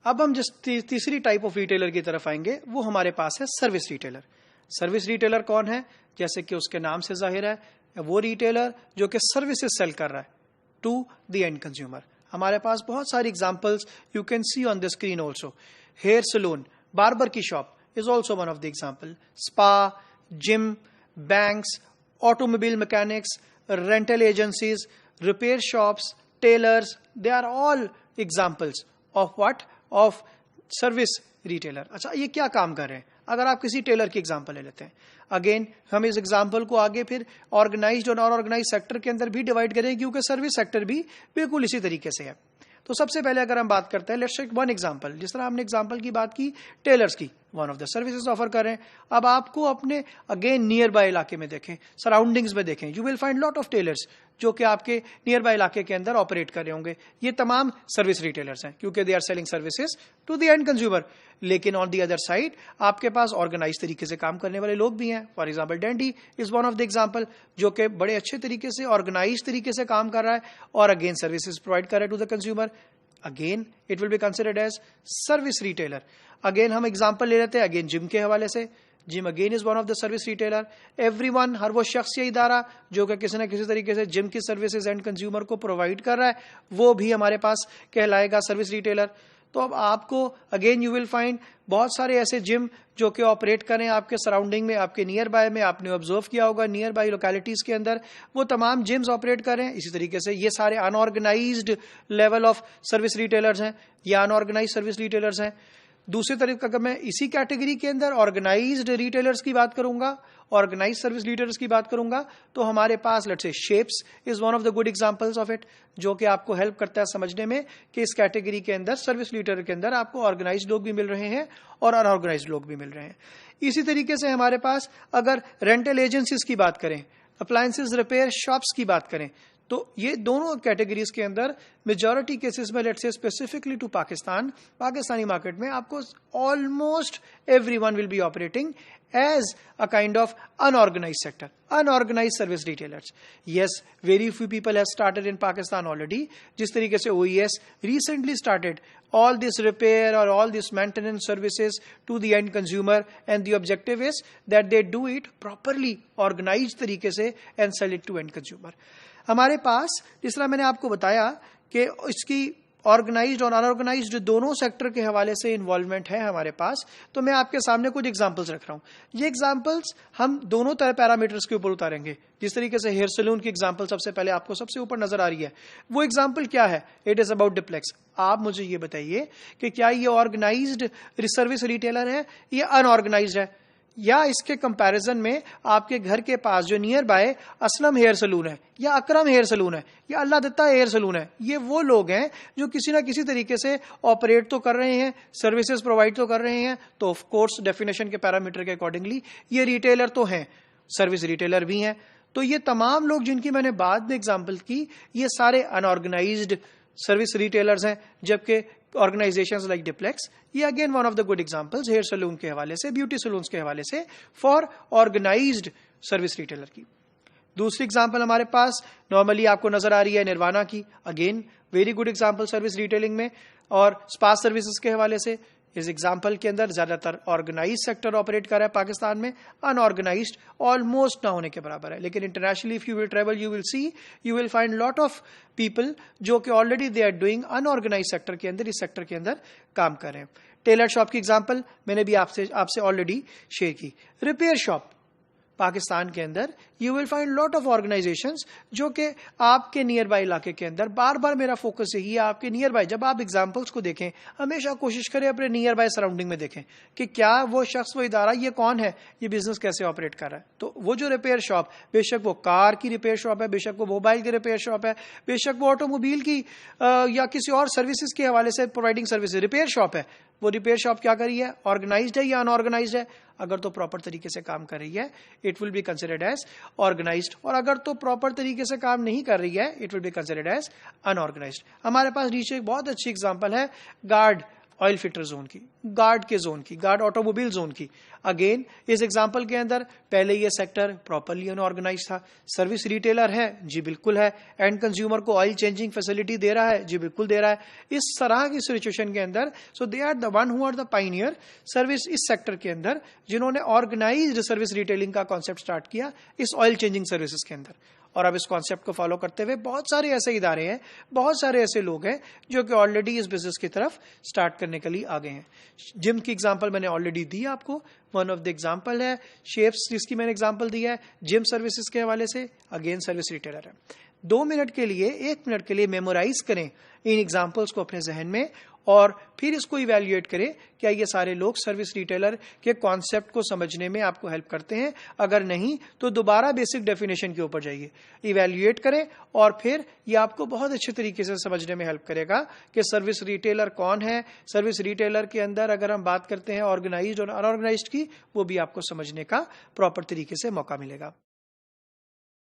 अब हम जिस तीसरी टाइप ऑफ रिटेलर की तरफ आएंगे वो हमारे पास है सर्विस रिटेलर। सर्विस रिटेलर कौन है? जैसे कि उसके नाम से जाहिर है, वो रिटेलर जो कि सर्विसेज सेल कर रहा है टू द एंड कंज्यूमर। हमारे पास बहुत सारी examples you can see on the screen also. Hair salon, barber की shop is also one of the example. Spa, gym, banks, automobile mechanics, rental agencies, repair shops, tailors, they are all examples of what? Of service retailer. अच्छा, ये क्या काम कर रहे हैं? अगर आप किसी टेलर की एग्जांपल ले लेते हैं, अगेन हम इस एग्जांपल को आगे फिर ऑर्गेनाइज्ड और नॉन ऑर्गेनाइज्ड सेक्टर के अंदर भी डिवाइड करेंगे, क्योंकि सर्विस सेक्टर भी बिल्कुल इसी तरीके से है। तो सबसे पहले अगर हम बात करते हैं, लेट्स टेक वन एग्जांपल। जिस तरह हमने एग्जांपल की बात की टेलर्स की, one of the services offer कर रहे हैं। अब आपको अपने अगेन नियर बाय इलाके में देखें, सराउंडिंग्स में देखें, you will find lot of tailors जो कि आपके नियर बाय इलाके के अंदर ऑपरेट कर रहे होंगे। ये तमाम सर्विस रिटेलर्स हैं, क्योंकि they are selling services to the end consumer. लेकिन ऑन दी अदर साइड आपके पास ऑर्गेनाइज तरीके से काम करने वाले लोग भी हैं। For example dandy is one of the example, जो कि बड़े अच्छे तरीके से ऑर्गेनाइज तरीके से काम कर रहा है और अगेन सर्विसेज प्रोवाइड कर रहा है to the consumer. Again it will be considered as service retailer. Again हम एग्जाम्पल ले लेते हैं अगेन जिम के हवाले से। Gym again is one of the service retailer. Everyone, हर वो शख्स या इदारा जो कि किसी न किसी तरीके से जिम की सर्विसेज एंड कंज्यूमर को प्रोवाइड कर रहा है, वो भी हमारे पास कहलाएगा सर्विस रिटेलर। तो अब आपको अगेन यू विल फाइंड बहुत सारे ऐसे जिम जो कि ऑपरेट करें आपके सराउंडिंग में, आपके नियर बाय में। आपने ऑब्जर्व किया होगा नियर बाय लोकेलिटीज के अंदर वो तमाम जिम्स ऑपरेट करें। इसी तरीके से ये सारे unorganised level of service retailers हैं, ये अनऑर्गेनाइज्ड सर्विस रिटेलर्स हैं। दूसरी तरफ अगर मैं इसी कैटेगरी के अंदर ऑर्गेनाइज्ड रिटेलर्स की बात करूंगा, ऑर्गेनाइज्ड सर्विस रिटेलर्स की बात करूंगा, तो हमारे पास let's say shapes is one of the good examples of it, जो कि आपको हेल्प करता है समझने में कि इस कैटेगरी के अंदर सर्विस रिटेलर के अंदर आपको ऑर्गेनाइज्ड लोग भी मिल रहे हैं और अनऑर्गेनाइज्ड लोग भी मिल रहे हैं। इसी तरीके से हमारे पास अगर रेंटल एजेंसीज की बात करें, अप्लायंसेज रिपेयर शॉप्स की बात करें, तो ये दोनों कैटेगरीज के अंदर मेजॉरिटी केसेस में let's say specifically to Pakistani market में आपको almost everyone will be operating as a kind of unorganised sector, unorganised service retailers. Yes, very few people have started in Pakistan already. जिस तरीके से OES recently started all this repair or all this maintenance services to the end consumer, and the objective is that they do it properly, organized तरीके से and sell it to end consumer। हमारे पास जिस तरह मैंने आपको बताया कि इसकी ऑर्गेनाइज्ड और अनऑर्गेनाइज्ड दोनों सेक्टर के हवाले से इन्वॉल्वमेंट है हमारे पास, तो मैं आपके सामने कुछ एग्जांपल्स रख रहा हूं। ये एग्जांपल्स हम दोनों तरह पैरामीटर्स के ऊपर उतारेंगे। जिस तरीके से हेयर सलून की एग्जांपल सबसे पहले आपको सबसे ऊपर नजर आ रही है, वो एग्जांपल क्या है? It is about diplex. आप मुझे ये बताइए कि क्या ये ऑर्गेनाइज्ड सर्विस रिटेलर है या अनऑर्गेनाइज्ड है, या इसके कंपैरिजन में आपके घर के पास जो nearby Aslam hair salon है या अकरम हेयर सलून है या अल्लाह दत्ता हेयर सलून है, ये वो लोग हैं जो किसी ना किसी तरीके से ऑपरेट तो कर रहे हैं, सर्विसेज प्रोवाइड तो कर रहे हैं। तो ऑफ कोर्स डेफिनेशन के पैरामीटर के अकॉर्डिंगली ये रिटेलर तो हैं, सर्विस रिटेलर भी हैं। तो ये तमाम लोग जिनकी मैंने बाद में एग्जाम्पल की, ये सारे अनऑर्गेनाइज्ड सर्विस रिटेलर्स हैं, जबकि ऑर्गेनाइजेशंस लाइक डिप्लेक्स ये again one of the good examples hair salon के हवाले से, ब्यूटी सलून्स के हवाले से फॉर ऑर्गेनाइज्ड सर्विस रिटेलर की। दूसरी एग्जांपल हमारे पास नॉर्मली आपको नजर आ रही है निर्वाणा की, again very good example service retailing में और स्पा सर्विसेज के हवाले से। इस एग्जाम्पल के अंदर ज्यादातर ऑर्गेनाइज सेक्टर ऑपरेट कर रहा है पाकिस्तान में, अनऑर्गेनाइज्ड ऑलमोस्ट ना होने के बराबर है। लेकिन internationally if you will travel you will find lot of people जो कि already they are doing unorganise sector के अंदर, इस सेक्टर के अंदर काम कर रहे हैं। टेलर शॉप की एग्जाम्पल मैंने भी आपसे ऑलरेडी शेयर की। रिपेयर शॉप पाकिस्तान के अंदर you will find lot of organisations जो कि आपके नियर बाय इलाके के अंदर, बार बार मेरा फोकस यही है आपके नियर बाय, जब आप एग्जांपल्स को देखें हमेशा कोशिश करें अपने नियर बाय सराउंडिंग में देखें कि क्या वो शख्स, वो इदारा, ये कौन है, ये बिजनेस कैसे ऑपरेट कर रहा है। तो वो जो रिपेयर शॉप, बेशक वो कार की रिपेयर शॉप है, बेशक वो मोबाइल की रिपेयर शॉप है, बेशक वो ऑटोमोबाइल की या किसी और सर्विसेज के हवाले से प्रोवाइडिंग सर्विस रिपेयर शॉप है, वो रिपेयर शॉप क्या कर रही है, ऑर्गेनाइज्ड है या अनऑर्गेनाइज्ड है। अगर तो प्रॉपर तरीके से काम कर रही है it will be considered as organised, और अगर तो प्रॉपर तरीके से काम नहीं कर रही है it will be considered as unorganized. हमारे पास नीचे एक बहुत अच्छी एग्जांपल है गार्ड ऑयल फिल्टर जोन की, गार्ड के जोन की, गार्ड ऑटोमोबाइल जोन की। अगेन इस एग्जांपल के अंदर पहले ये सेक्टर प्रॉपर्ली अनऑर्गेनाइज था। सर्विस रिटेलर है, जी बिल्कुल है। एंड कंज्यूमर को ऑयल चेंजिंग फैसिलिटी दे रहा है, जी बिल्कुल दे रहा है। इस तरह की सिचुएशन के अंदर so they are the one who are the pioneer service इस सेक्टर के अंदर, जिन्होंने ऑर्गेनाइज्ड सर्विस रिटेलिंग का कॉन्सेप्ट स्टार्ट किया इस ऑयल चेंजिंग सर्विसेज के अंदर। और अब इस कॉन्सेप्ट को फॉलो करते हुए बहुत सारे ऐसे इदारे हैं, बहुत सारे ऐसे लोग हैं जो कि ऑलरेडी इस बिजनेस की तरफ स्टार्ट करने के लिए आ गए हैं। जिम की एग्जांपल मैंने ऑलरेडी दी आपको, वन ऑफ द एग्जांपल है। शेप्स जिसकी मैंने एग्जांपल दिया है जिम सर्विसेज के हवाले से, अगेन सर्विस रिटेलर है। 2 मिनट के लिए, 1 मिनट के लिए मेमोराइज करें इन एग्जांपल्स को अपने जहन में और फिर इसको इवैल्यूएट करें, क्या ये सारे लोग सर्विस रिटेलर के कॉन्सेप्ट को समझने में आपको हेल्प करते हैं। अगर नहीं तो दोबारा बेसिक डेफिनेशन के ऊपर जाइए, इवैल्यूएट करें और फिर ये आपको बहुत अच्छे तरीके से समझने में हेल्प करेगा कि सर्विस रिटेलर कौन है। सर्विस रिटेलर के अंदर अगर हम बात करते हैं ऑर्गेनाइज्ड और अनऑर्गेनाइज्ड की, वो भी आपको समझने का प्रॉपर तरीके से मौका मिलेगा।